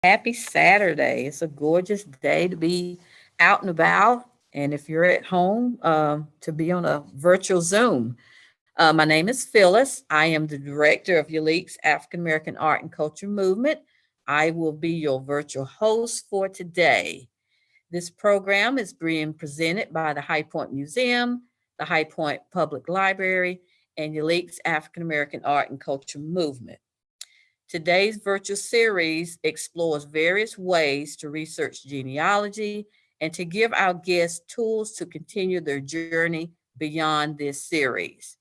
Happy Saturday. It's a gorgeous day to be out and about. And if you're at home, to be on a virtual Zoom. My name is Phyllis. I am the director of ULEAG's African American Art and Culture Movement. I will be your virtual host for today. This program is being presented by the High Point Museum, the High Point Public Library, and ULEAG's African American Art and Culture Movement. Today's virtual series explores various ways to research genealogy and to give our guests tools to continue their journey beyond this series.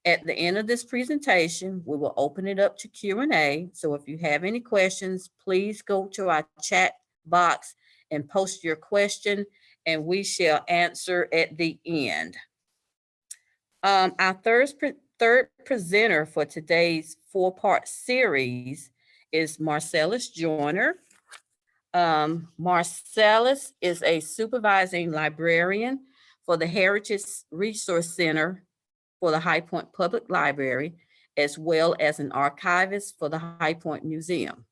At the end of this presentation, we will open it up to Q&A. So if you have any questions, please go to our chat box and post your question, and we shall answer at the end. Our third presenter for today's four-part series is Marcellus Joyner. Marcellus is a supervising librarian for the Heritage Resource Center for the High Point Public Library, as well as an archivist for the High Point Museum.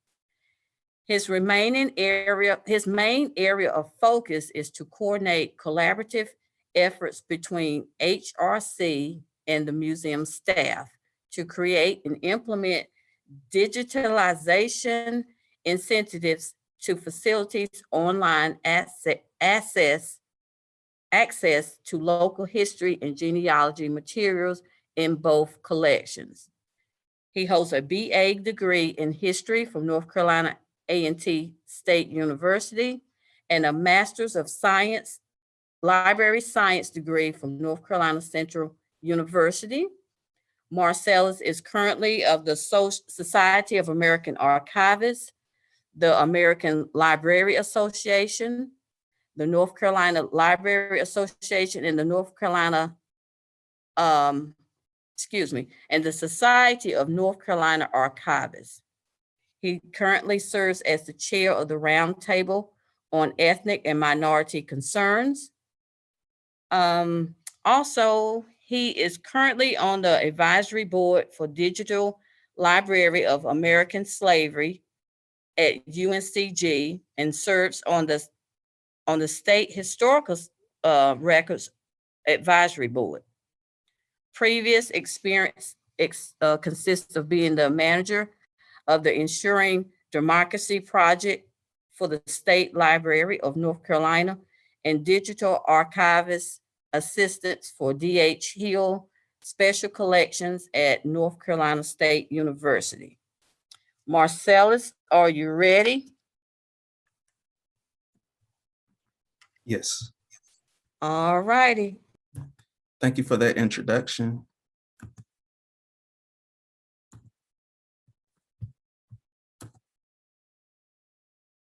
His main area of focus is to coordinate collaborative efforts between HRC and the museum staff to create and implement digitalization incentives to facilities online access to local history and genealogy materials in both collections. He holds a BA degree in history from North Carolina A&T State University and a Master's of Science, Library Science degree from North Carolina Central University. Marcellus is currently of the Society of American Archivists, the American Library Association, the North Carolina Library Association, and the North Carolina, um, and the Society of North Carolina Archivists. He currently serves as the chair of the Roundtable on Ethnic and Minority Concerns. Also, he is currently on the advisory board for Digital Library of American Slavery at UNCG and serves on the State Historical Records Advisory Board. Previous experience consists of being the manager of the Ensuring Democracy Project for the State Library of North Carolina and digital archivist assistance for D.H. Hill Special Collections at North Carolina State University. Marcellus, are you ready? Yes. All righty. Thank you for that introduction.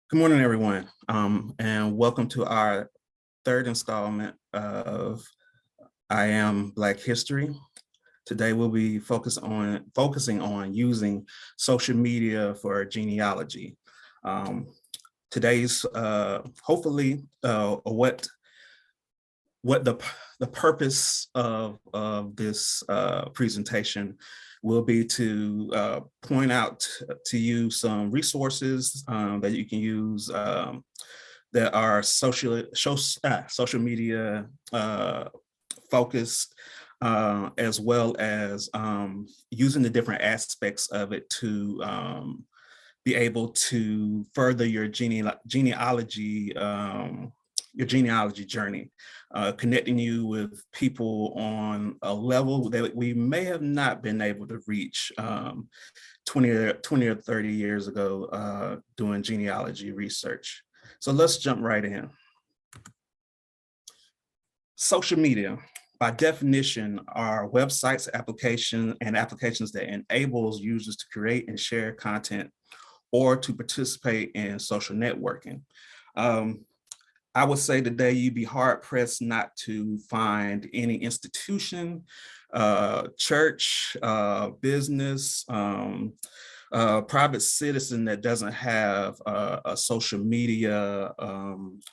Good morning, everyone, and welcome to our third installment of I Am Black History. Today we'll be focusing on using social media for genealogy. Today's hopefully what the purpose of this presentation will be to point out to you some resources that you can use that are social media focused, as well as using the different aspects of it to be able to further your genealogy journey, connecting you with people on a level that we may have not been able to reach 20 or 30 years ago doing genealogy research. So let's jump right in. Social media, by definition, are websites, applications that enables users to create and share content or to participate in social networking. I would say today you'd be hard pressed not to find any institution, church, business, private citizen that doesn't have a social media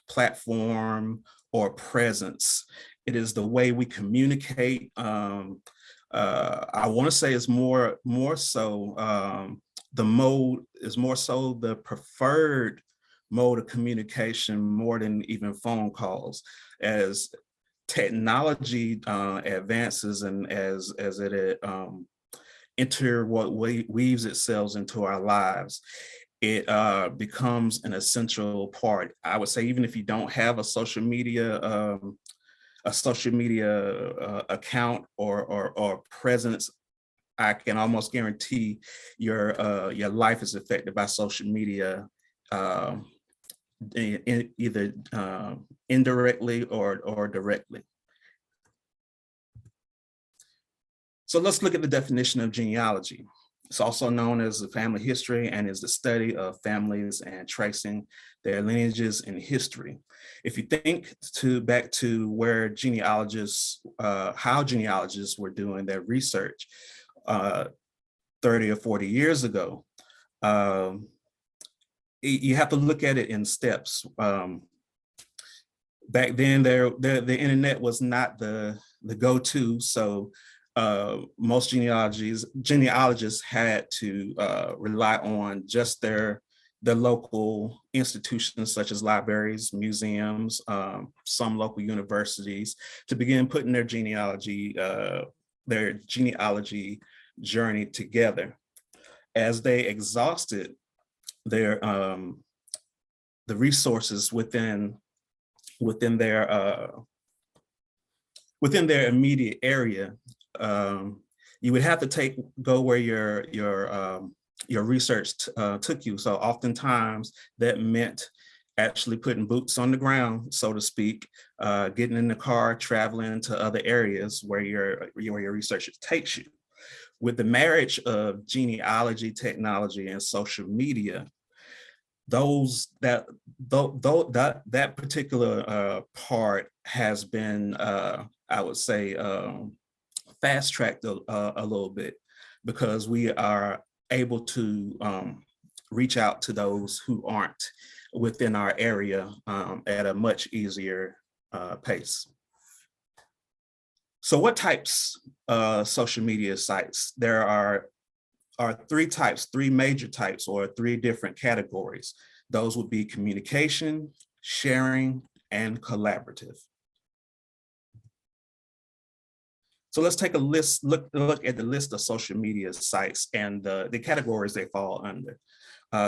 platform or presence. It is the way we communicate. I want to say it's more so the mode is more so the preferred mode of communication more than even phone calls. As technology advances and as it weaves itself into our lives, it becomes an essential part. I would say even if you don't have a social media account or presence, I can almost guarantee your life is affected by social media, either indirectly or directly. So let's look at the definition of genealogy. It's also known as the family history and is the study of families and tracing their lineages in history. If you think back to where genealogists, how genealogists were doing their research 30 or 40 years ago, you have to look at it in steps. Back then, the internet was not the go-to, so most genealogists had to rely on just their local institutions such as libraries, museums, some local universities to begin putting their genealogy journey together. As they exhausted their the resources within their immediate area, you would have to go where your research took you. So oftentimes that meant actually putting boots on the ground, so to speak, getting in the car, traveling to other areas where your research takes you. With the marriage of genealogy, technology, and social media, that particular part has been, I would say, fast tracked a little bit, because we are able to reach out to those who aren't within our area at a much easier pace. So what types of social media sites? There are three major types, or three different categories. Those would be communication, sharing, and collaborative. So let's take a look at the list of social media sites and the categories they fall under.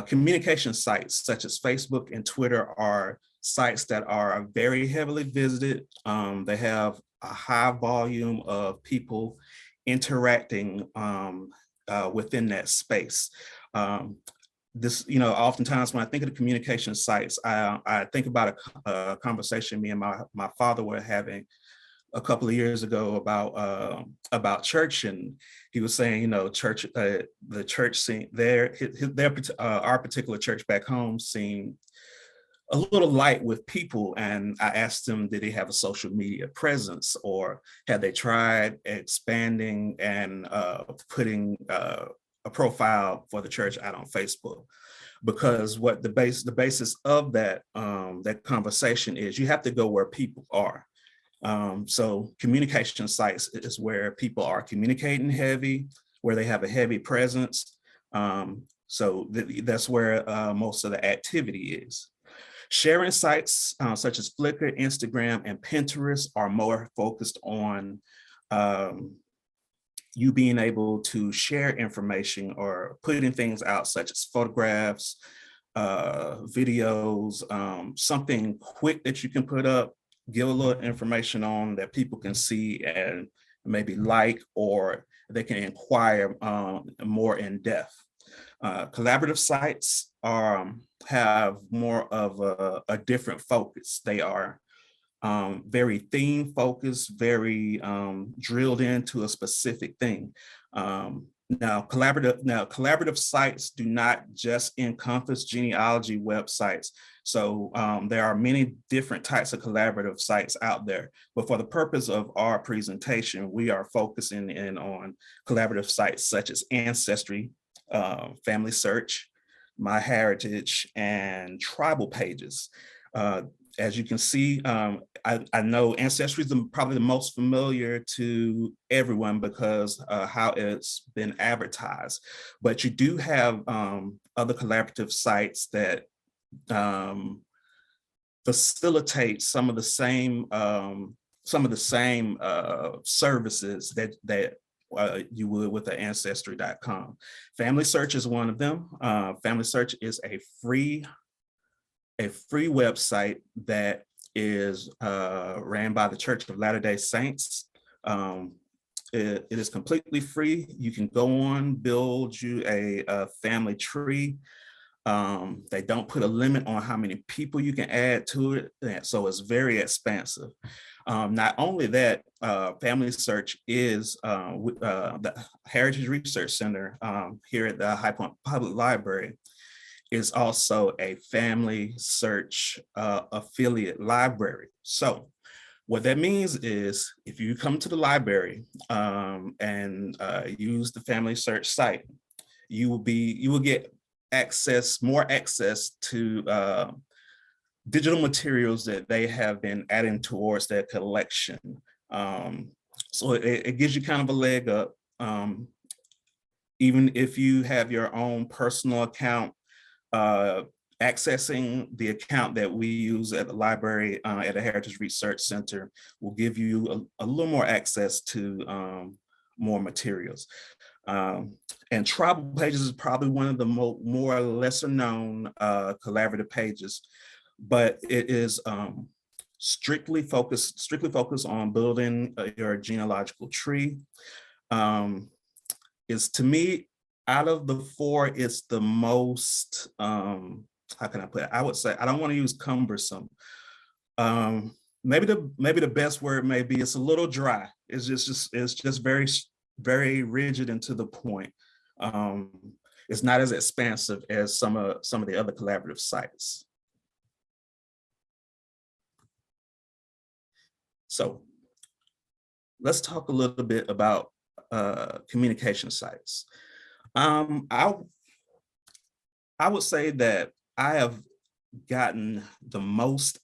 Communication sites such as Facebook and Twitter are sites that are very heavily visited. They have a high volume of people interacting within that space. Oftentimes when I think of the communication sites, I think about a conversation me and my father were having a couple of years ago about church, and he was saying, church, the church scene there, our particular church back home seemed a little light with people. And I asked him, did he have a social media presence, or had they tried expanding and putting a profile for the church out on Facebook? Because what the basis of that conversation is, you have to go where people are. So communication sites is where people are communicating heavy, where they have a heavy presence. So that's where most of the activity is. Sharing sites such as Flickr, Instagram, and Pinterest are more focused on you being able to share information or putting things out, such as photographs, videos, something quick that you can put up, give a little information on that people can see and maybe like, or they can inquire more in depth. Collaborative sites have more of a different focus. They are very theme focused, very drilled into a specific thing. Now, collaborative sites do not just encompass genealogy websites. So there are many different types of collaborative sites out there. But for the purpose of our presentation, we are focusing in on collaborative sites such as Ancestry, Family Search, MyHeritage, and tribal pages. As you can see, I know Ancestry is probably the most familiar to everyone because how it's been advertised, but you do have other collaborative sites that facilitate some of the same services that you would with the Ancestry.com. Family Search is one of them. Family Search is a free website that is ran by the Church of Latter-day Saints. It is completely free. You can go on, build you a family tree. They don't put a limit on how many people you can add to it, so it's very expansive. Not only that, Family Search is the Heritage Research Center here at the High Point Public Library is also a Family Search affiliate library. So what that means is if you come to the library and use the Family Search site, you will get more access to digital materials that they have been adding towards their collection. So it gives you kind of a leg up. Even if you have your own personal account, accessing the account that we use at the library at the Heritage Research Center will give you a little more access to more materials. And Tribal Pages is probably one of the more lesser known collaborative pages, but it is strictly focused on building your genealogical tree. Is, to me, out of the four, it's the most, how can I put it? I would say, I don't want to use cumbersome. Maybe the best word may be it's a little dry. It's just very, very rigid and to the point. It's not as expansive as some of the other collaborative sites. So let's talk a little bit about communication sites. I would say that I have gotten the most,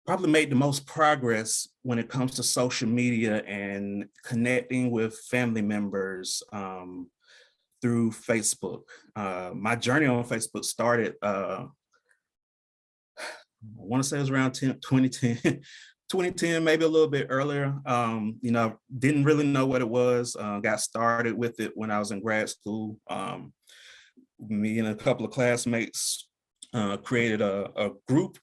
probably made the most progress when it comes to social media and connecting with family members through Facebook. My journey on Facebook started, I want to say it was around 2010, 2010, maybe a little bit earlier. Didn't really know what it was. Got started with it when I was in grad school. Me and a couple of classmates created a group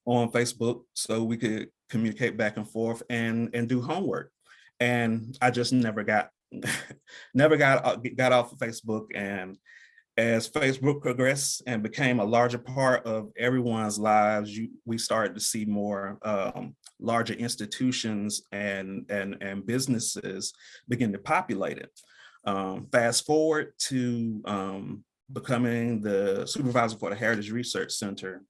on Facebook so we could communicate back and forth and do homework. And I just never got off of Facebook. And as Facebook progressed and became a larger part of everyone's lives, we started to see more larger institutions and businesses begin to populate it. Fast forward to becoming the supervisor for the Heritage Research Center,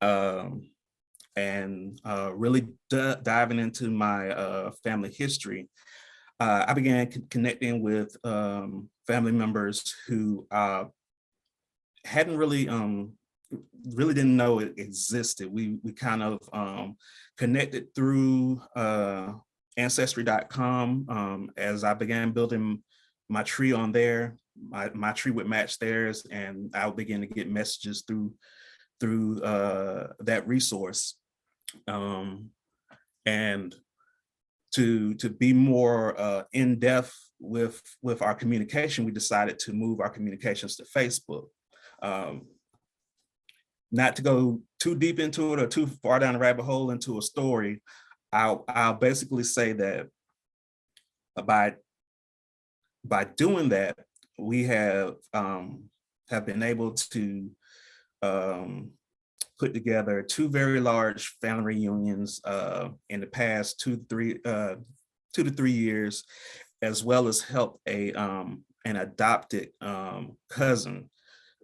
and really diving into my family history. I began connecting with family members who hadn't really didn't know it existed. We kind of connected through Ancestry.com as I began building my tree on there. My tree would match theirs, and I would begin to get messages through that resource. And to be more in depth with our communication, we decided to move our communications to Facebook. Not to go too deep into it or too far down the rabbit hole into a story, I'll basically say that by doing that, we have been able to put together two very large family reunions in the past 2 to 3 years, as well as help an adopted cousin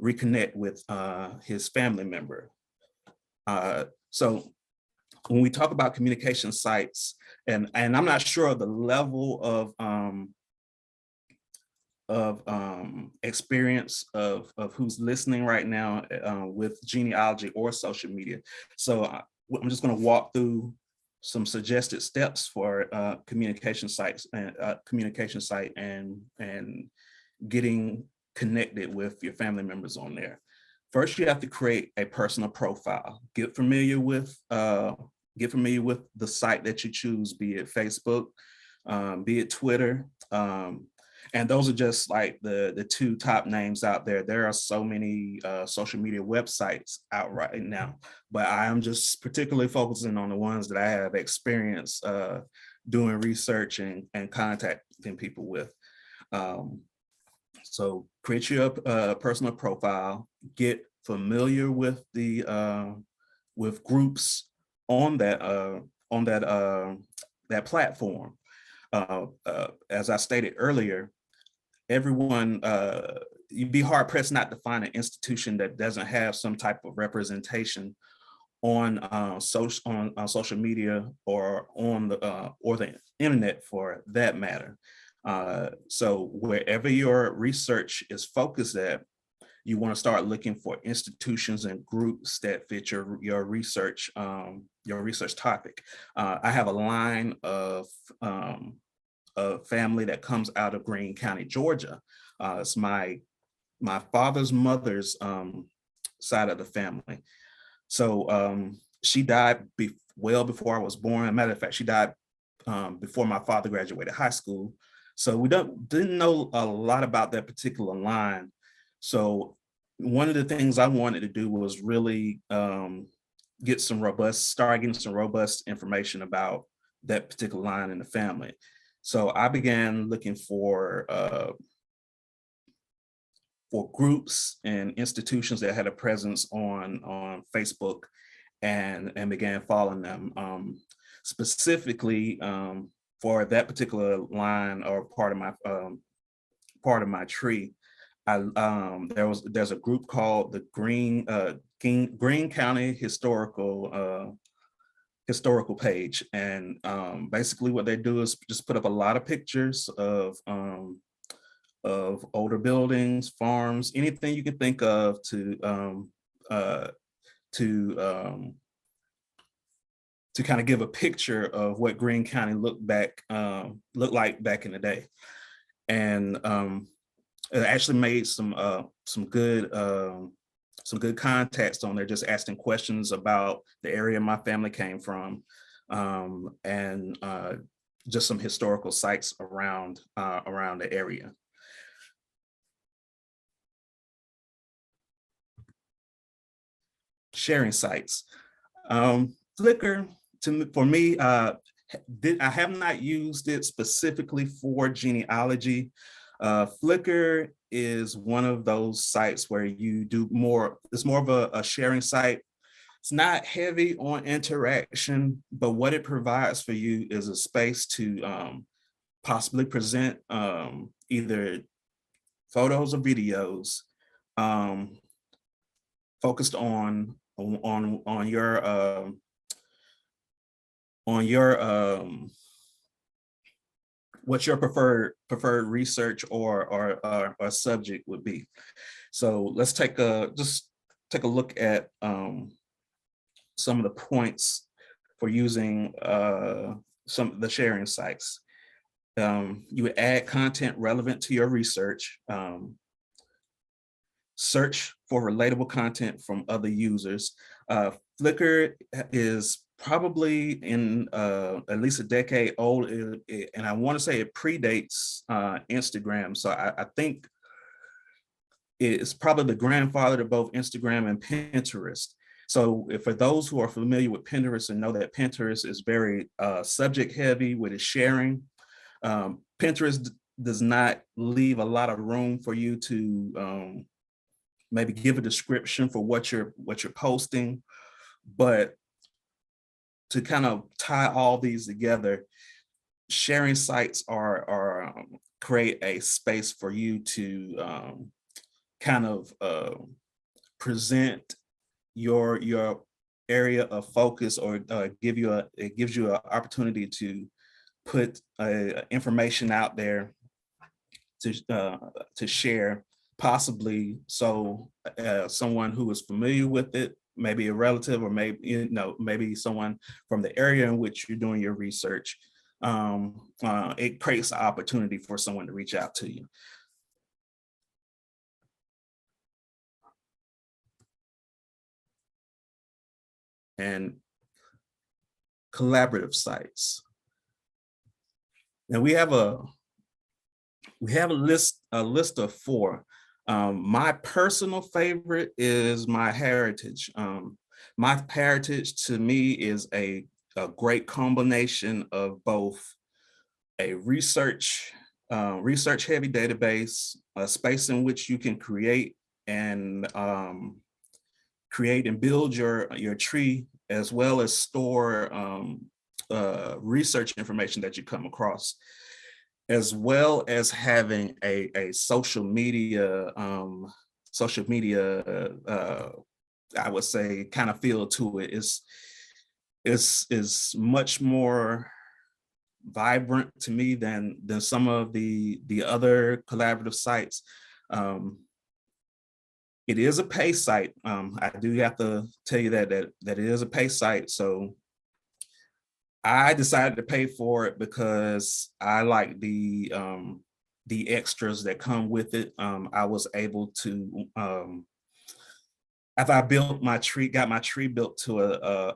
reconnect with his family member. So when we talk about communication sites, and I'm not sure of the level of experience of who's listening right now with genealogy or social media. So I'm just going to walk through some suggested steps for communication sites and communication site and getting connected with your family members on there. First, you have to create a personal profile. Get familiar with the site that you choose, be it Facebook, be it Twitter. And those are just like the two top names out there. There are so many social media websites out right now, but I am just particularly focusing on the ones that I have experience doing research and contacting people with. So create your personal profile, get familiar with the with groups on that platform. As I stated earlier, everyone, you'd be hard pressed not to find an institution that doesn't have some type of representation on social media or on the internet for that matter. So wherever your research is focused at, you want to start looking for institutions and groups that fit your research topic. I have a line of a family that comes out of Greene County, Georgia. It's my father's mother's side of the family. So she died well before I was born. As a matter of fact, she died before my father graduated high school. So we didn't know a lot about that particular line. So one of the things I wanted to do was really start getting some robust information about that particular line in the family. So I began looking for groups and institutions that had a presence on Facebook and began following them. Specifically for that particular line or part of my tree, there's a group called the Greene County Historical page, and basically what they do is just put up a lot of pictures of older buildings, farms, anything you can think of to kind of give a picture of what Greene County looked like back in the day. And it actually made some good context on there, just asking questions about the area my family came from, and just some historical sites around the area. Sharing sites. Flickr, for me, I have not used it specifically for genealogy. Flickr is one of those sites where you do more, it's more of a sharing site. It's not heavy on interaction, but what it provides for you is a space to possibly present either photos or videos focused on your what your preferred research or subject would be. So let's take a look at some of the points for using some of the sharing sites. You would add content relevant to your research. Search for relatable content from other users. Flickr is probably in at least a decade old, and I want to say it predates Instagram. So I think it's probably the grandfather to both Instagram and Pinterest. So for those who are familiar with Pinterest and know that Pinterest is very subject heavy with its sharing, Pinterest does not leave a lot of room for you to maybe give a description for what you're posting, but to kind of tie all these together, sharing sites are create a space for you to kind of present your area of focus, or it gives you an opportunity to put information out there to share, possibly so someone who is familiar with it, maybe a relative, or maybe someone from the area in which you're doing your research. It creates an opportunity for someone to reach out to you. And collaborative sites. Now we have a list of 4. My personal favorite is MyHeritage. MyHeritage to me is a great combination of both a research heavy database, a space in which you can create and build your tree, as well as store research information that you come across, as well as having a social media, I would say, kind of feel to it. Is much more vibrant to me than some of the other collaborative sites. It is a pay site. I do have to tell you that it is a pay site. So I decided to pay for it because I like the extras that come with it. I was able to, after I built my tree, got my tree built to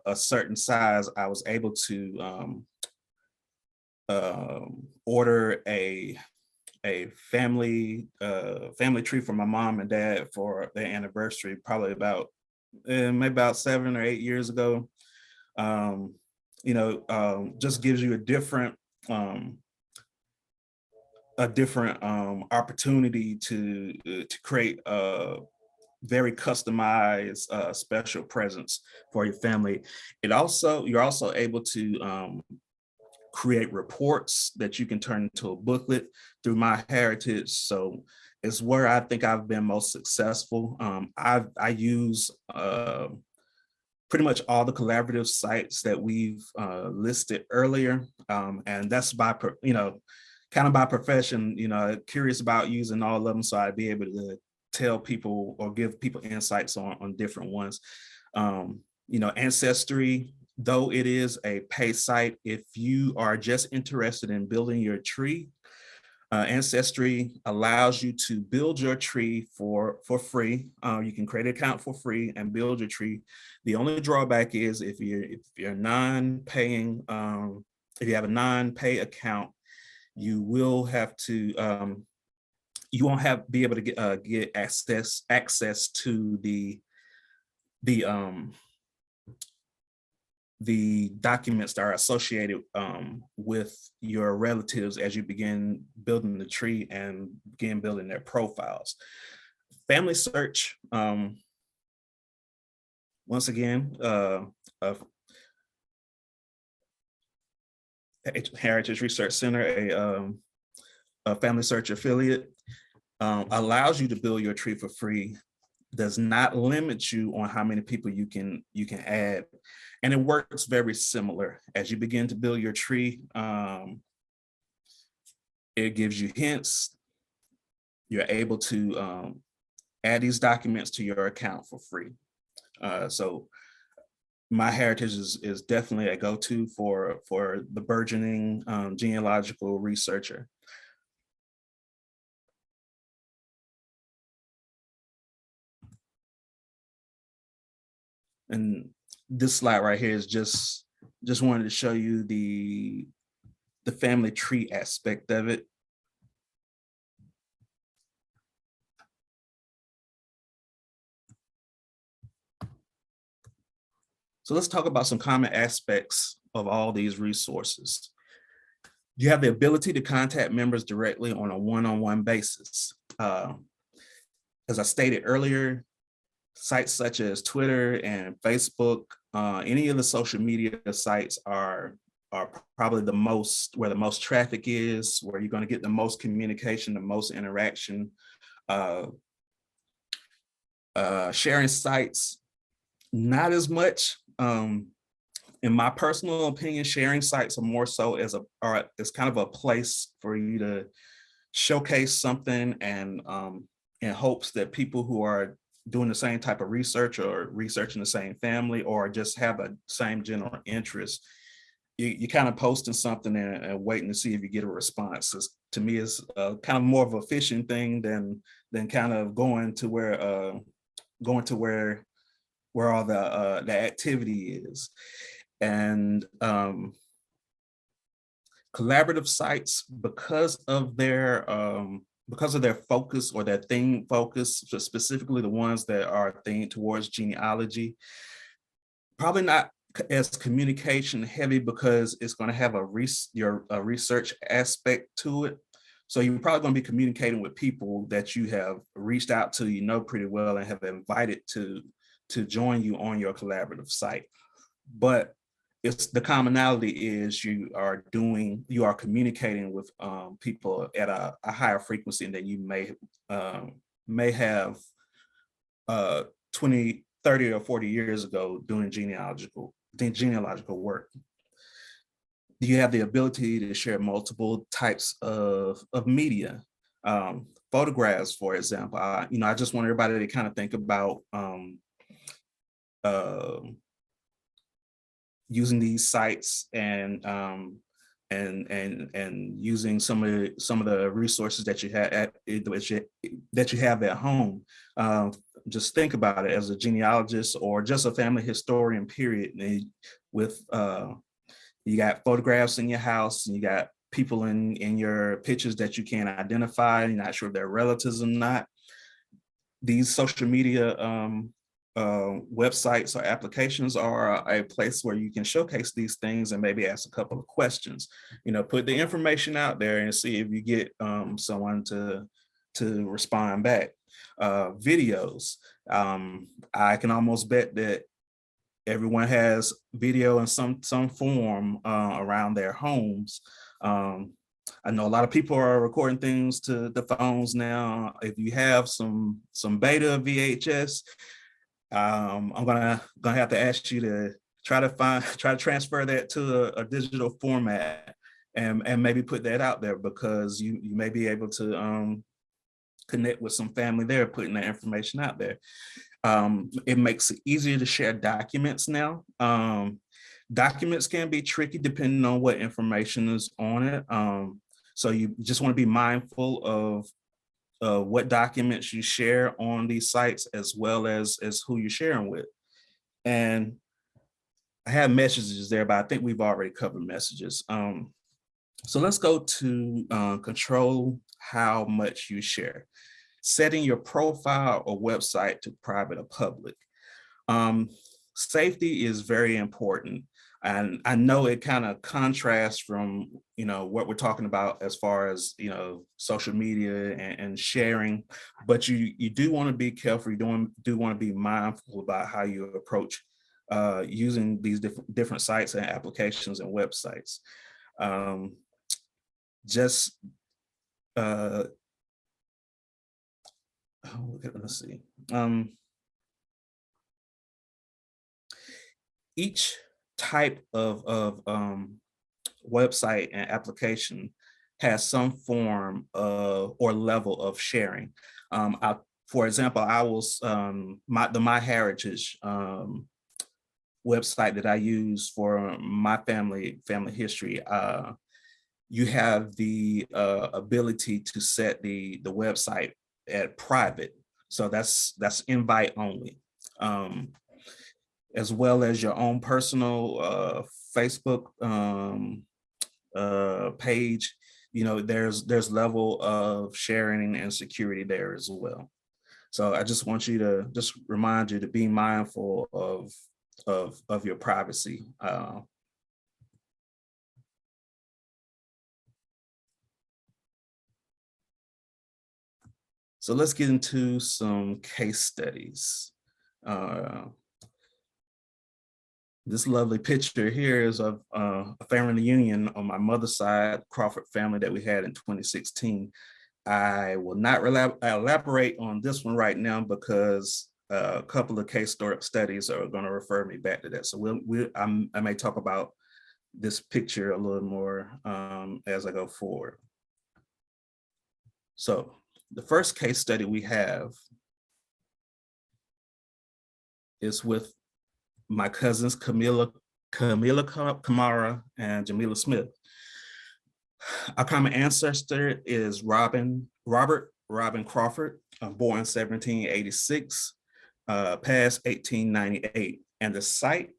a certain size, I was able to order a family tree for my mom and dad for their anniversary, probably about maybe about 7 or 8 years ago. Just gives you a different opportunity to create a very customized special presents for your family. You're also able to create reports that you can turn into a booklet through MyHeritage. So it's where I think I've been most successful. I use pretty much all the collaborative sites that we've listed earlier, and that's by kind of by profession. Curious about using all of them, so I'd be able to tell people or give people insights on different ones. Ancestry, though it is a pay site, if you are just interested in building your tree, Ancestry allows you to build your tree for free. You can create an account for free and build your tree. The only drawback is if you're non-paying, if you have a non-pay account, you will have to you won't be able to get access to the documents that are associated with your relatives as you begin building the tree and begin building their profiles. Family search, once again, Heritage Research Center, a family search affiliate, allows you to build your tree for free, does not limit you on how many people you can add. And it works very similar. As you begin to build your tree, it gives you hints. You're able to add these documents to your account for free. So MyHeritage is definitely a go-to for the burgeoning genealogical researcher. And this slide right here is just wanted to show you the family tree aspect of it. So let's talk about some common aspects of all these resources. You have the ability to contact members directly on a one-on-one basis. As I stated earlier, sites such as Twitter and Facebook, any of the social media sites are probably where the most traffic is, where you're going to get the most communication, the most interaction. Sharing sites, not as much. In my personal opinion, sharing sites are more so as kind of a place for you to showcase something and in hopes that people who are doing the same type of research or researching the same family or just have a same general interest, you kind of posting something and waiting to see if you get a response. To me, is kind of more of a fishing thing than kind of going to where all the activity is. And collaborative sites, because of their focus or their theme focus, so specifically the ones that are themed towards genealogy, probably not as communication heavy because it's going to have a research aspect to it. So you're probably going to be communicating with people that you have reached out to, you know, pretty well and have invited to join you on your collaborative site. But it's the commonality is you are communicating with people at a higher frequency than you may have 20, 30 or 40 years ago doing genealogical work. You have the ability to share multiple types of media. Photographs, for example. I just want everybody to kind of think about using these sites and using some of the resources that you have at home. Just think about it as a genealogist or just a family historian, period. With you got photographs in your house, and you got people in your pictures that you can't identify. You're not sure if they're relatives or not. These social media websites or applications are a place where you can showcase these things and maybe ask a couple of questions. Put the information out there and see if you get someone to respond back. Videos. I can almost bet that everyone has video in some form around their homes. I know a lot of people are recording things to the phones now. If you have some beta VHS, I'm gonna have to ask you to try to transfer that to a digital format and maybe put that out there, because you may be able to connect with some family there, putting that information out there. It makes it easier to share documents now. Documents can be tricky depending on what information is on it. So you just want to be mindful of what documents you share on these sites, as well as who you're sharing with. And I have messages there, but I think we've already covered messages. So let's go to control how much you share. Setting your profile or website to private or public. Safety is very important. And I know it kind of contrasts from, what we're talking about as far as, social media and sharing, but you do want to be careful. You do want to be mindful about how you approach using these different sites and applications and websites. Let's see. Each type of website and application has some form of or level of sharing. For example, I was the MyHeritage website that I use for my family history. You have the ability to set the website at private, so that's invite only, as well as your own personal Facebook page. There's level of sharing and security there as well. So I just want you to remind you to be mindful of your privacy. So let's get into some case studies. This lovely picture here is of a family reunion on my mother's side, Crawford family, that we had in 2016. I will not elaborate on this one right now because a couple of case studies are going to refer me back to that. So I may talk about this picture a little more as I go forward. So the first case study we have is with my cousins, Camila Kamara and Jamila Smith. Our common ancestor is Robert Crawford, born 1786, passed 1898. And the site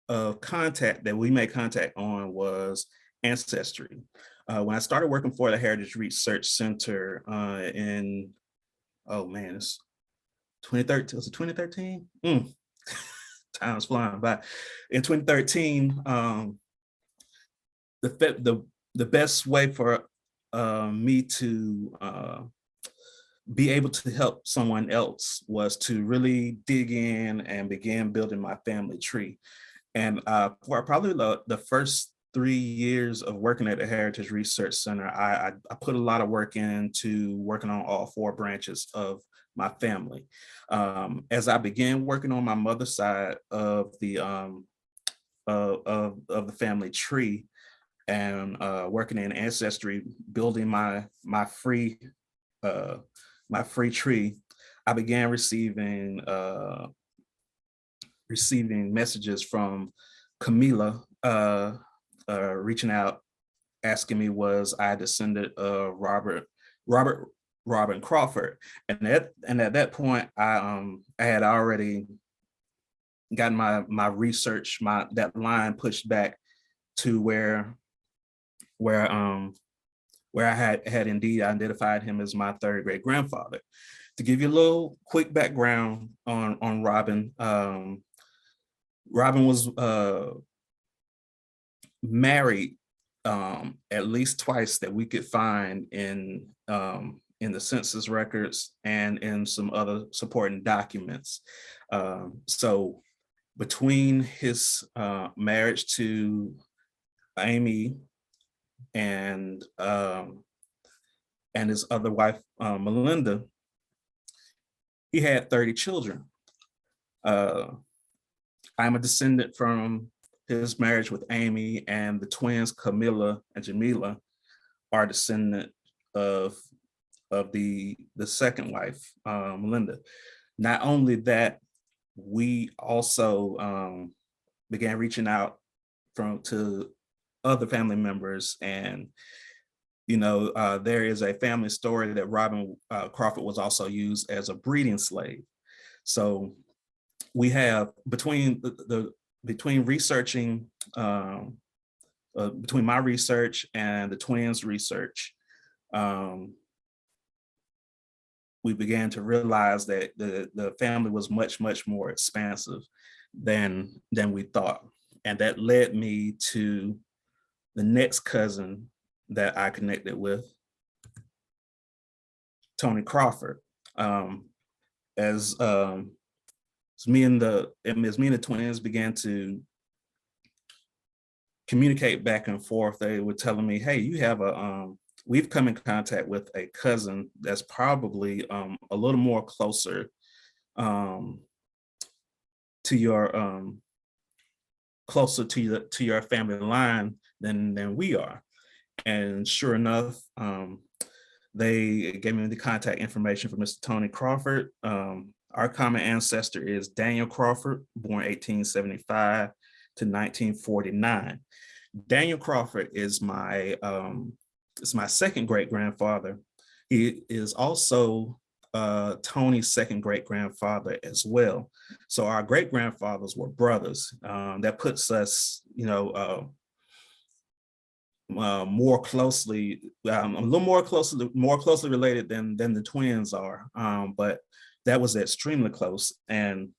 of contact that we made contact on was Ancestry. When I started working for the Heritage Research Center it's 2013, was it 2013? Time's flying by. In 2013, the best way for me to be able to help someone else was to really dig in and begin building my family tree. And for probably the first 3 years of working at the Heritage Research Center, I put a lot of work into working on all 4 branches of my family. As I began working on my mother's side of the family tree and working in Ancestry, building my free tree, I began receiving messages from Camila reaching out, asking me was I descended of Robin Crawford, and at that point I had already gotten my research, that line pushed back to where I had indeed identified him as my 3rd great grandfather. To give you a little quick background on Robin, Robin was married at least twice that we could find in the census records and in some other supporting documents. So between his marriage to Amy and his other wife, Melinda, he had 30 children. I'm a descendant from his marriage with Amy, and the twins, Camilla and Jamila, are descendant of the second wife, Melinda. Not only that, we also began reaching out to other family members, and there is a family story that Robin Crawford was also used as a breeding slave. So we have between researching, between my research and the twins' research, we began to realize that the family was much more expansive than we thought, and that led me to the next cousin that I connected with, Tony Crawford. As me and the twins began to communicate back and forth, they were telling me, "Hey, you have we've come in contact with a cousin that's probably a little more closer to your family line than we are." And sure enough, they gave me the contact information for Mr. Tony Crawford. Our common ancestor is Daniel Crawford, born 1875 to 1949. Daniel Crawford is my second great grandfather. He is also Tony's second great grandfather as well. So our great grandfathers were brothers. That puts us, more closely, a little more closely related than the twins are. But that was extremely close, and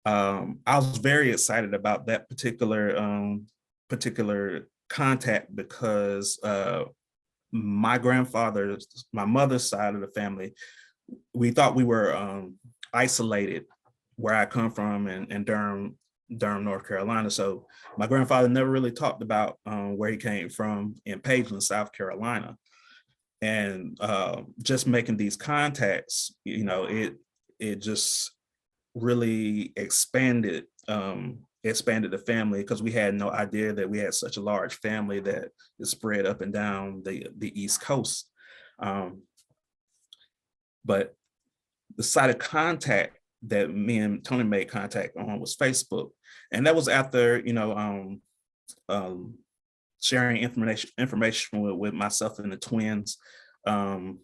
I was very excited about that particular contact because my mother's side of the family, we thought we were isolated where I come from in Durham, North Carolina. So my grandfather never really talked about where he came from in Pageland, South Carolina. And just making these contacts, it just really expanded the family, because we had no idea that we had such a large family that is spread up and down the East Coast. But the site of contact that me and Tony made contact on was Facebook. And that was after, sharing information with myself and the twins. Um,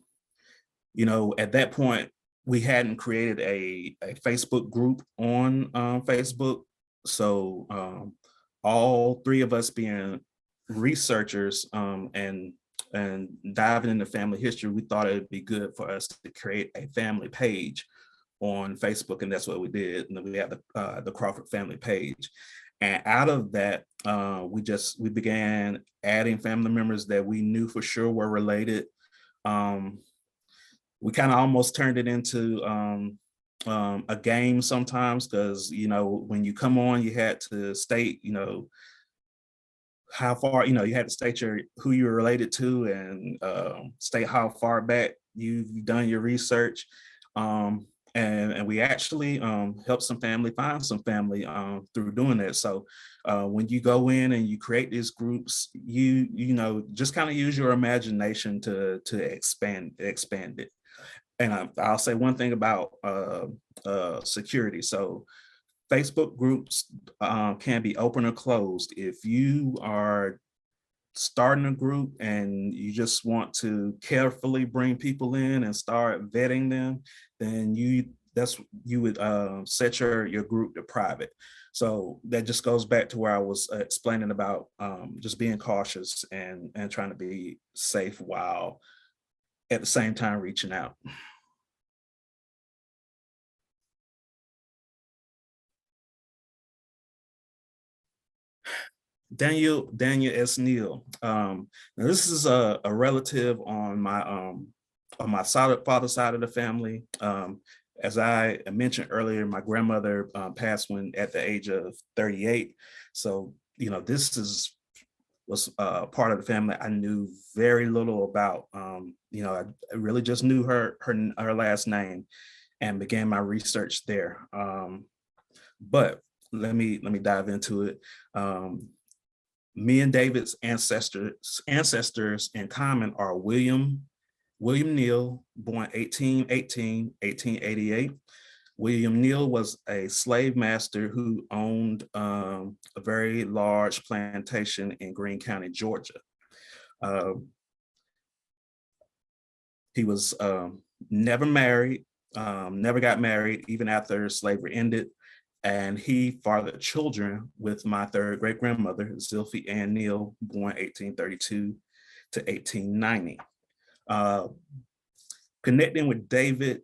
at that point, we hadn't created a Facebook group on Facebook. So all three of us being researchers and diving into family history, we thought it'd be good for us to create a family page on Facebook, and that's what we did. And then we have the Crawford family page. And out of that, we began adding family members that we knew for sure were related. We kind of almost turned it into a game sometimes, because when you come on, you had to state how far, you had to state who you were related to, and state how far back you've done your research. And we actually helped some family find some family through doing that. So when you go in and you create these groups, you just kind of use your imagination to expand it. And I'll say one thing about security. So Facebook groups can be open or closed. If you are starting a group and you just want to carefully bring people in and start vetting them, then you would set your group to private. So that just goes back to where I was explaining about just being cautious and trying to be safe while at the same time reaching out. Daniel S. Neal. Now this is a relative on my father's side of the family. As I mentioned earlier, my grandmother passed when at the age of 38. So this was part of the family I knew very little about. I really just knew her last name and began my research there. But let me dive into it. Me and David's ancestors in common are William Neal, born 1888. William Neal was a slave master who owned a very large plantation in Greene County, Georgia. He was never married, never got married, even after slavery ended. And he fathered children with my third great grandmother, Zilphy Ann Neal, born 1832 to 1890. Connecting with David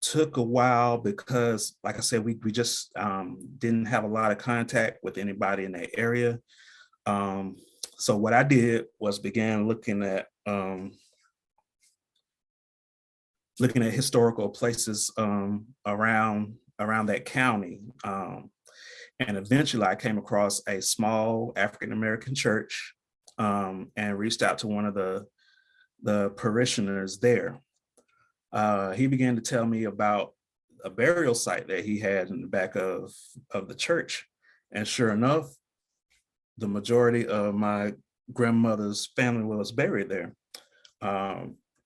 took a while because, like I said, we just didn't have a lot of contact with anybody in that area. So what I did was began looking at historical places around that county. And eventually I came across a small African-American church and reached out to one of the parishioners there. He began to tell me about a burial site that he had in the back of the church. And sure enough, the majority of my grandmother's family was buried there.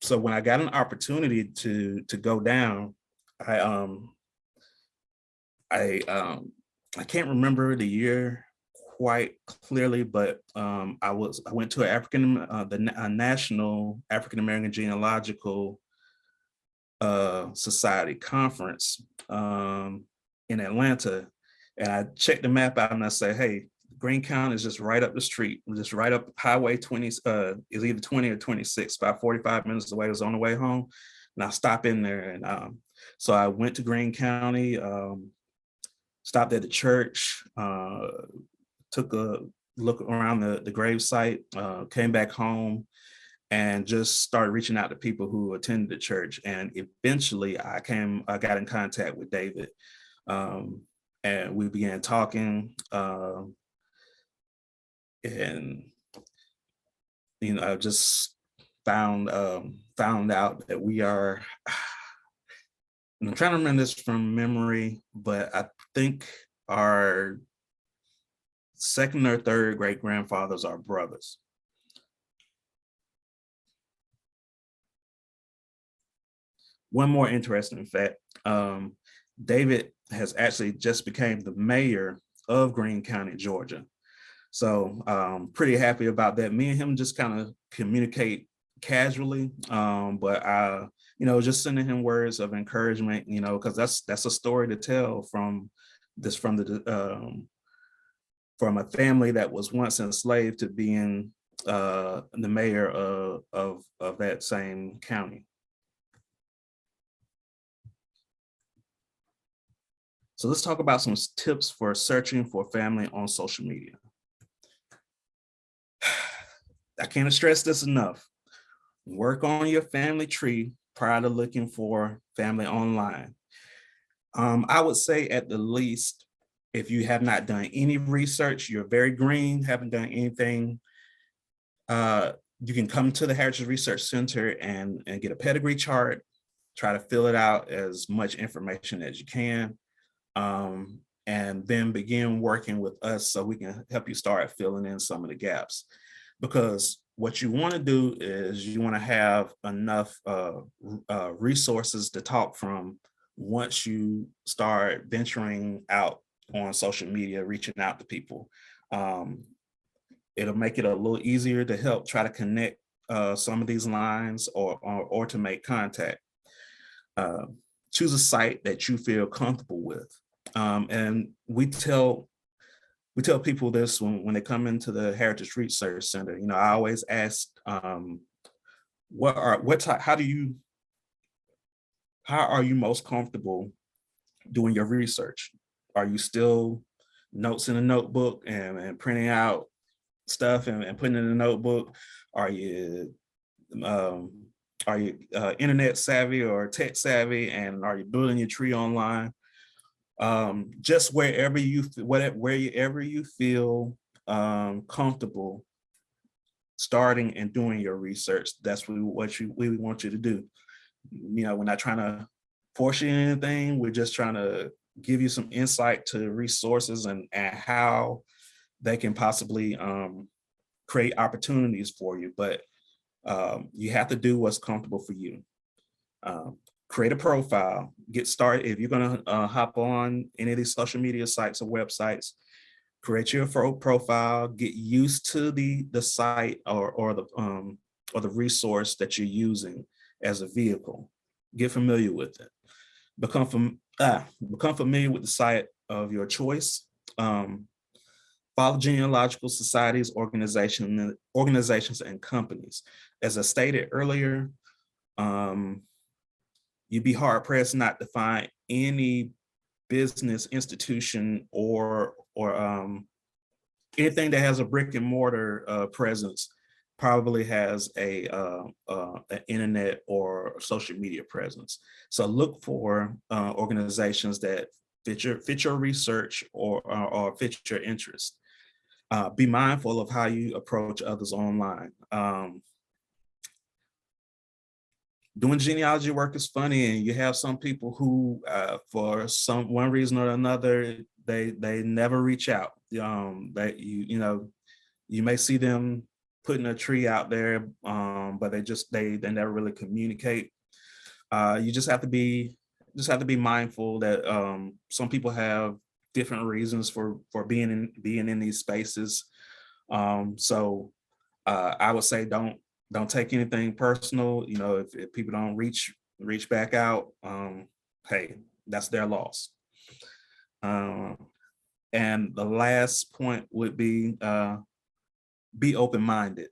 So when I got an opportunity to go down, I can't remember the year quite clearly, but I went to a National African American Genealogical Society conference in Atlanta, and I checked the map out and I said, "Hey, Greene County is just right up the street, just right up Highway 20. Is either 20 or 26, about 45 minutes away. I was on the way home, and I stopped in there, and so I went to Greene County." Stopped at the church, took a look around the grave site, came back home, and just started reaching out to people who attended the church. And eventually I got in contact with David, and we began talking, and I just found out that we are, I'm trying to remember this from memory, but I think our second or third great grandfathers are brothers. One more interesting fact, David has actually just became the mayor of Greene County, Georgia. So pretty happy about that. Me and him just kind of communicate casually, but just sending him words of encouragement, because that's a story to tell from from a family that was once enslaved to being the mayor of that same county. So let's talk about some tips for searching for family on social media. I can't stress this enough. Work on your family tree prior to looking for family online. I would say at the least, if you have not done any research, you're very green, haven't done anything, you can come to the Heritage Research Center and get a pedigree chart, try to fill it out as much information as you can, and then begin working with us so we can help you start filling in some of the gaps. Because what you want to do is you want to have enough resources to talk from once you start venturing out on social media, reaching out to people. It'll make it a little easier to help try to connect some of these lines or to make contact. Choose a site that you feel comfortable with. And we tell people this when they come into the Heritage Research Center. I always ask, how are you most comfortable doing your research? Are you still notes in a notebook and printing out stuff and putting it in a notebook? Are you internet savvy or tech savvy, and are you building your tree online? Just wherever you feel comfortable starting and doing your research, that's what we want you to do. We're not trying to force you anything. We're just trying to give you some insight to resources and how they can possibly create opportunities for you. But you have to do what's comfortable for you. Create a profile, get started. If you're going to hop on any of these social media sites or websites, create your profile, get used to the site or the resource that you're using as a vehicle. Get familiar with it. Become familiar with the site of your choice. Follow genealogical societies, organizations, and companies. As I stated earlier, you'd be hard pressed not to find any business institution or anything that has a brick and mortar presence probably has an internet or social media presence. So look for organizations that fit your research or fit your interest. Be mindful of how you approach others online. Doing genealogy work is funny, and you have some people who, for one reason or another, they never reach out. That you may see them putting a tree out there, but they never really communicate. You just have to be mindful that some people have different reasons for being in these spaces. So I would say don't take anything personal. If people don't reach back out, hey, that's their loss. And the last point would be open-minded.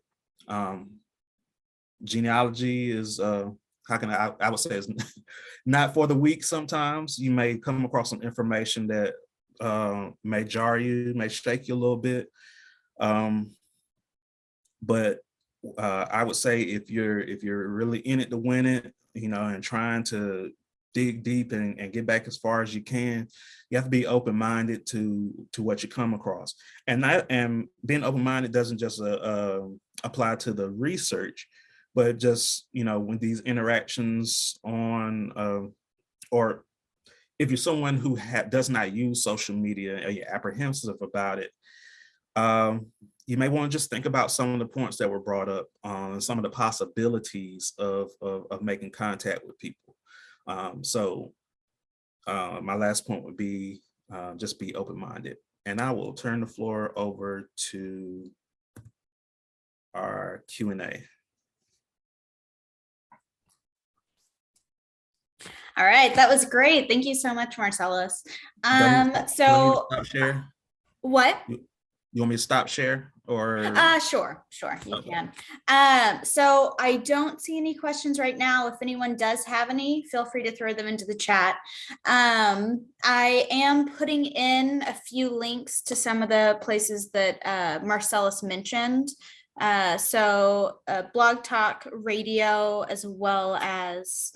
Genealogy is I would say it's not for the weak. Sometimes you may come across some information that may jar you, may shake you a little bit. But I would say if you're really in it to win it, and trying to dig deep and get back as far as you can, you have to be open-minded to what you come across. And being open-minded doesn't just apply to the research, but just when these interactions on or if you're someone who does not use social media or you're apprehensive about it, you may want to just think about some of the points that were brought up, some of the possibilities of making contact with people. So my last point would be just be open-minded. And I will turn the floor over to our Q&A. All right, that was great. Thank you so much, Marcellus. You want me to stop share? What? You want me to stop share or? Sure, you Okay. can. So I don't see any questions right now. If anyone does have any, feel free to throw them into the chat. I am putting in a few links to some of the places that Marcellus mentioned. So Blog Talk Radio, as well as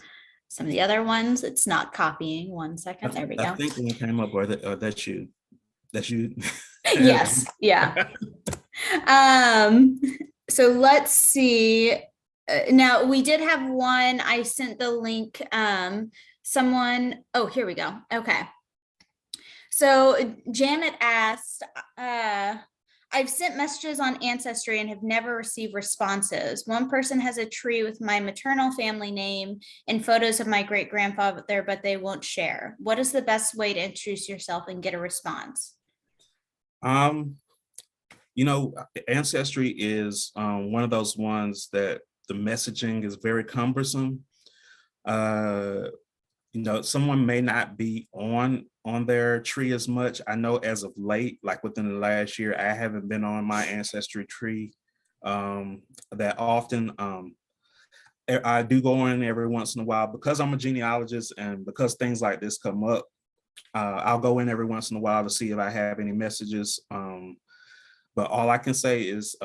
some of the other ones. It's not copying. 1 second. There we go. I think one came up, or that's you. That's you. Yes. Yeah. So let's see. Now we did have one. I sent the link. Someone. Oh, here we go. Okay. So Janet asked, I've sent messages on Ancestry and have never received responses. One person has a tree with my maternal family name and photos of my great grandfather, but they won't share. What is the best way to introduce yourself and get a response? You know, Ancestry is one of those ones that the messaging is very cumbersome. You know, someone may not be on their tree as much. I know as of late, like within the last year, I haven't been on my Ancestry tree that often. I do go in every once in a while because I'm a genealogist and because things like this come up. I'll go in every once in a while to see if I have any messages. But all I can say is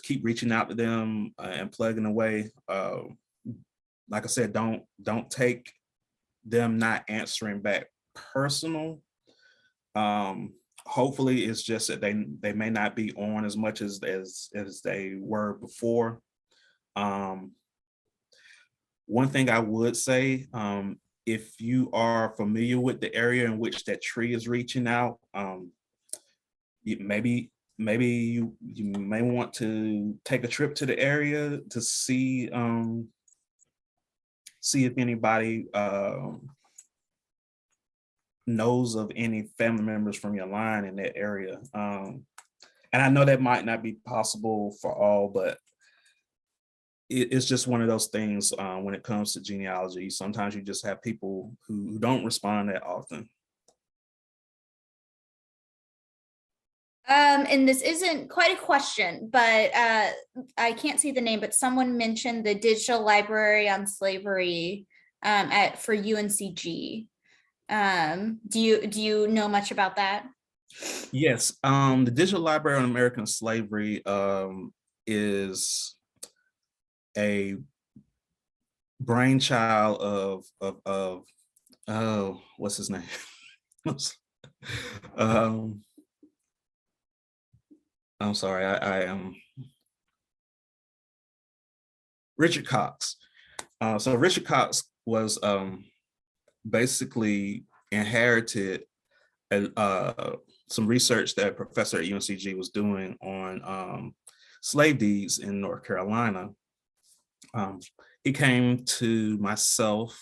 keep reaching out to them and plugging away. Like I said, don't take them not answering back personal. Hopefully it's just that they may not be on as much as they were before. One thing I would say, if you are familiar with the area in which that tree is reaching out, maybe you may want to take a trip to the area to see if anybody knows of any family members from your line in that area. And I know that might not be possible for all, but it's just one of those things when it comes to genealogy. Sometimes you just have people who don't respond that often. And this isn't quite a question, but I can't see the name, but someone mentioned the digital library on slavery for UNCG. Do you know much about that? Yes, the Digital Library on American Slavery is a brainchild of oh, what's his name? I'm sorry, I am Richard Cox. So Richard Cox was basically inherited some research that a professor at UNCG was doing on slave deeds in North Carolina. He came to myself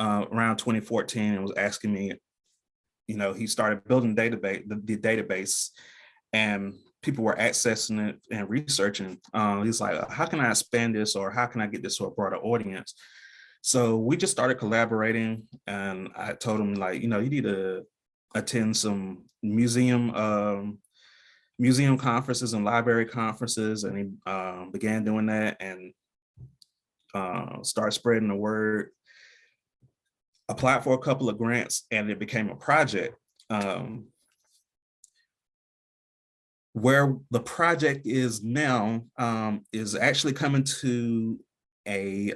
around 2014 and was asking me, you know, he started building the database and people were accessing it and researching. He's like, how can I expand this, or how can I get this to a broader audience? So we just started collaborating, and I told him, like, you know, you need to attend some museum conferences and library conferences, and he began doing that and started spreading the word. Applied for a couple of grants, and it became a project. Where the project is now is actually coming to a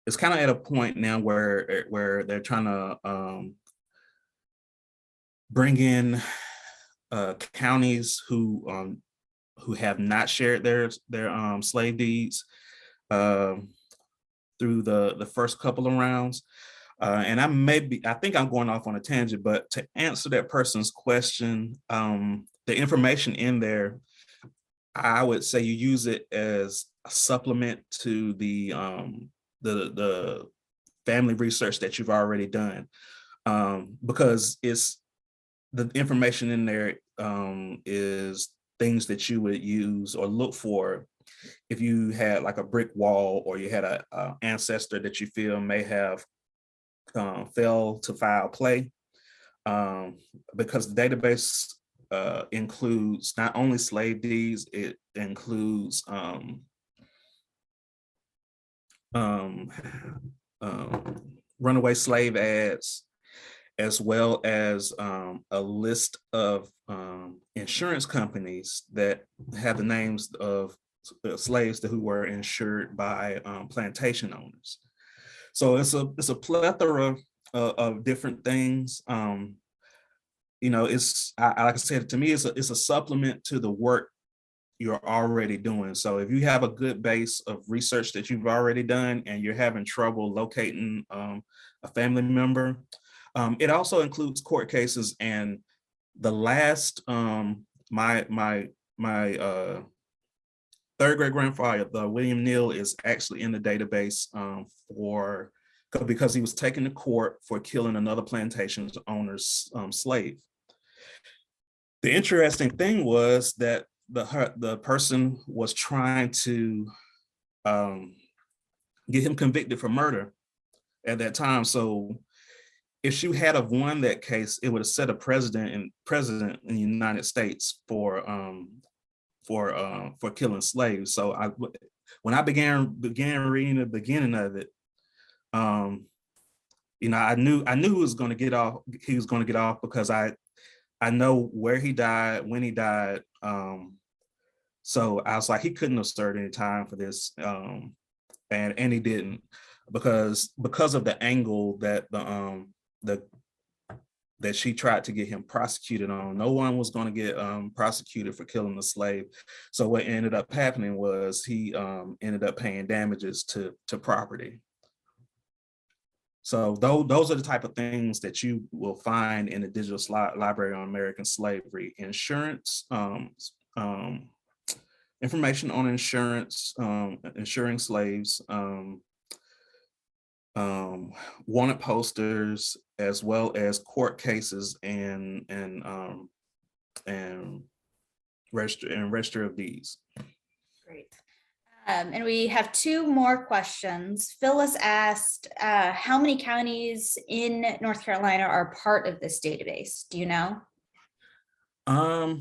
it's kind of at a point now where they're trying to bring in counties who have not shared their slave deeds through the first couple of rounds. And I think I'm going off on a tangent, but to answer that person's question, the information in there, I would say you use it as a supplement to the the family research that you've already done, because it's the information in there is things that you would use or look for if you had like a brick wall, or you had a ancestor that you feel may have failed to file play, because the database includes not only slave deeds, it includes runaway slave ads, as well as a list of insurance companies that have the names of slaves who were insured by plantation owners. So it's a plethora of different things. It's like I said, to me, it's a supplement to the work you're already doing. So if you have a good base of research that you've already done and you're having trouble locating a family member, it also includes court cases. And the last, my third great grandfather, William Neal, is actually in the database because he was taken to court for killing another plantation owner's slave. The interesting thing was that the person was trying to get him convicted for murder at that time. So if she had have won that case, it would have set a precedent in the United States for killing slaves. So when I began reading the beginning of it, I knew he was going to get off. He was going to get off because I know where he died, when he died. So I was like, he couldn't have served any time for this, and he didn't, because of the angle that that she tried to get him prosecuted on. No one was going to get prosecuted for killing the slave. So what ended up happening was he ended up paying damages to property. So those are the type of things that you will find in the Digital Library on American Slavery. Insurance, information on insurance, insuring slaves, wanted posters, as well as court cases and register of deeds. Great. And we have two more questions. Phyllis asked, how many counties in North Carolina are part of this database? Do you know? I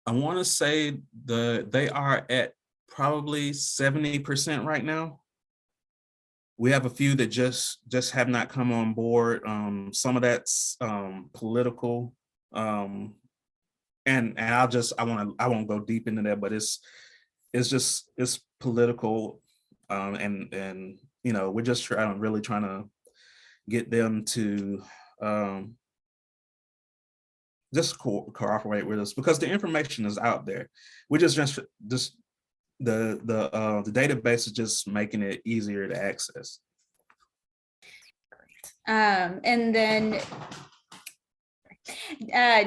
want to say they are at probably 70% right now. We have a few that just have not come on board. Some of that's political, and I won't go deep into that, but it's political, and we're just really trying to get them to just cooperate with us, because the information is out there. We just the database is just making it easier to access. And then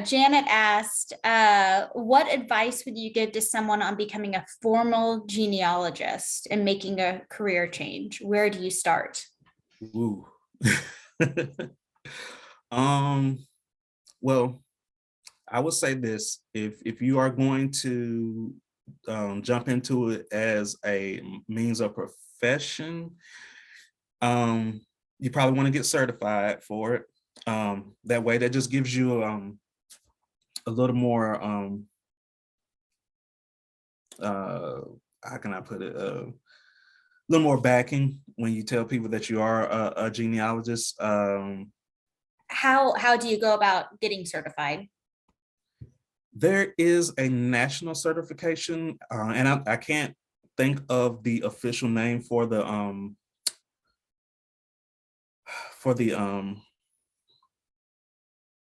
Janet asked, what advice would you give to someone on becoming a formal genealogist and making a career change? Where do you start? Ooh. Well, I would say this: if you are going to jump into it as a means of profession, you probably want to get certified for it. That way, that just gives you a little more, how can I put it? A little more backing when you tell people that you are a genealogist. How do you go about getting certified? There is a national certification, and I can't think of the official name for the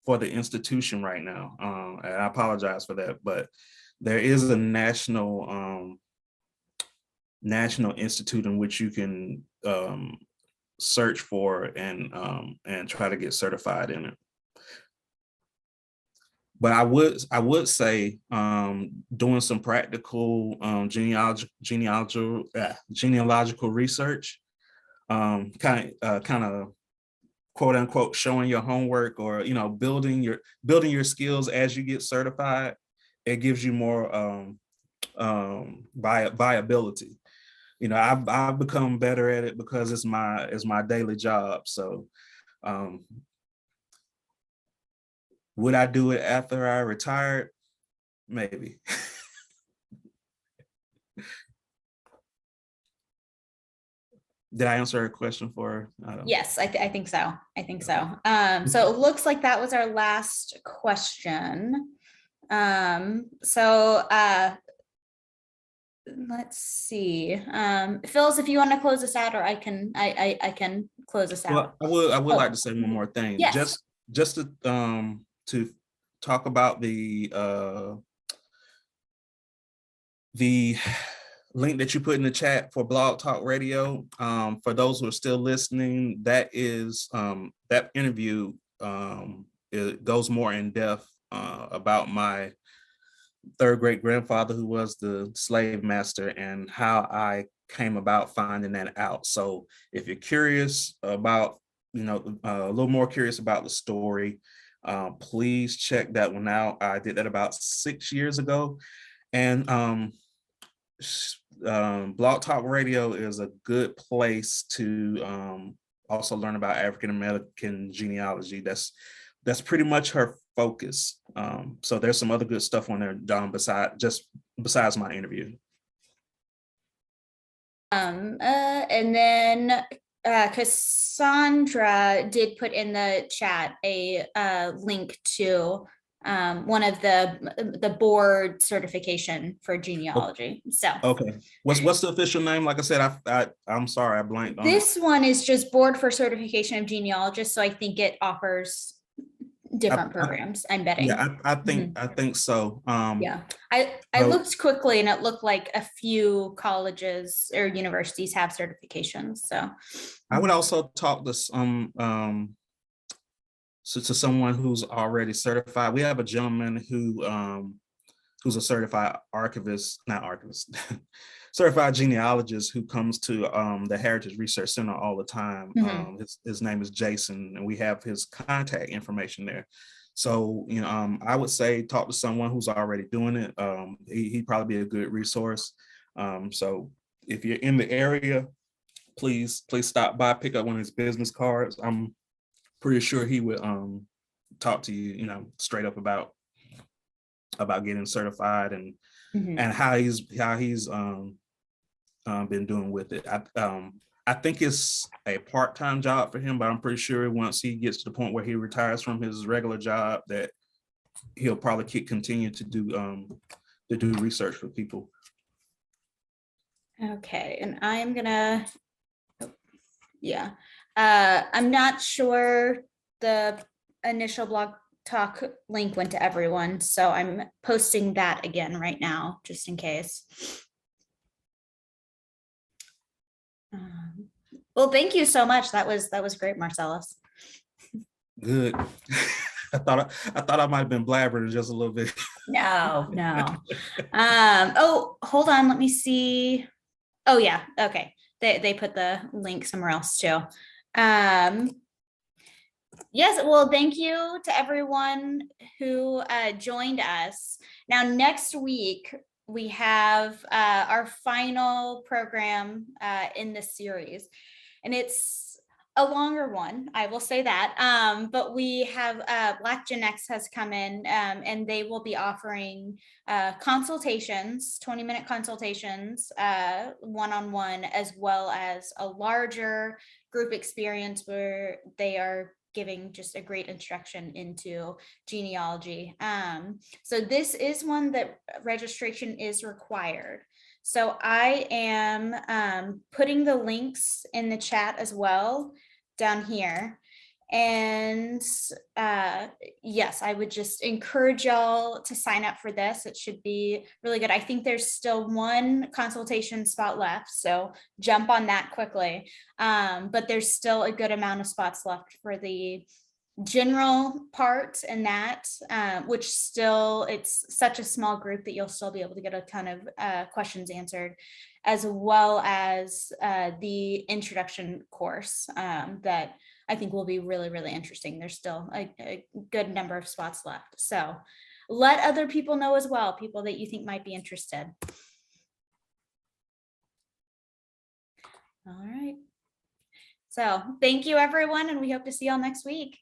institution right now. And I apologize for that, but there is a national institute in which you can search for and try to get certified in it. But I would say doing some practical genealogical research, kind of quote unquote showing your homework, or building your skills as you get certified. It gives you more viability. I've become better at it because it's my daily job. So um, would I do it after I retired? Maybe. Did I answer a question for her? I don't. Yes, I think so. I think so. So it looks like that was our last question. So let's see. Phyllis, if you want to close us out, or I can close us out. Well, I would Oh. like to say one more thing. Yes. Just to talk about the link that you put in the chat for Blog Talk Radio. For those who are still listening, that interview, it goes more in depth about my third great grandfather, who was the slave master, and how I came about finding that out. So if you're curious about, a little more curious about the story, please check that one out. I did that about 6 years ago. And Blog Talk Radio is a good place to also learn about African American genealogy. That's pretty much her focus. So there's some other good stuff on there done besides my interview. And then Cassandra did put in the chat a link to one of the board certification for genealogy. So okay, what's the official name? Like I said, I'm sorry, I blanked on this one is just Board for Certification of Genealogists. So I think it offers different programs. I'm betting. Yeah, I think so. Yeah, I looked quickly, and it looked like a few colleges or universities have certifications. So I would also talk to to someone who's already certified. We have a gentleman who's a certified archivist, not archivist, certified genealogist, who comes to the Heritage Research Center all the time. His name is Jason, and we have his contact information there. So, I would say talk to someone who's already doing it. He'd probably be a good resource. So if you're in the area, please stop by, pick up one of his business cards. I'm pretty sure he would talk to you, straight up about getting certified and how he's been doing with it. I think it's a part-time job for him, but I'm pretty sure once he gets to the point where he retires from his regular job, that he'll probably continue to do research for people. Okay, and I am gonna, I'm not sure the initial Blog Talk link went to everyone, so I'm posting that again right now, just in case. Well, thank you so much. That was great, Marcellus. Good. I thought I might have been blabbering just a little bit. No. Oh, hold on. Let me see. Oh yeah. Okay. They put the link somewhere else too. Yes. Well, thank you to everyone who joined us. Now, next week we have our final program in this series, and it's a longer one, I will say that. But we have Black Gen X has come in, and they will be offering consultations, 20-minute consultations, one-on-one, as well as a larger group experience where they are giving just a great instruction into genealogy. So this is one that registration is required. So I am putting the links in the chat as well down here. And yes, I would just encourage y'all to sign up for this. It should be really good. I think there's still one consultation spot left, so jump on that quickly. But there's still a good amount of spots left for the general part and that, which still, it's such a small group that you'll still be able to get a ton of questions answered, as well as the introduction course that I think will be really, really interesting. There's still a good number of spots left. So let other people know as well, people that you think might be interested. All right. So thank you, everyone, and we hope to see y'all next week.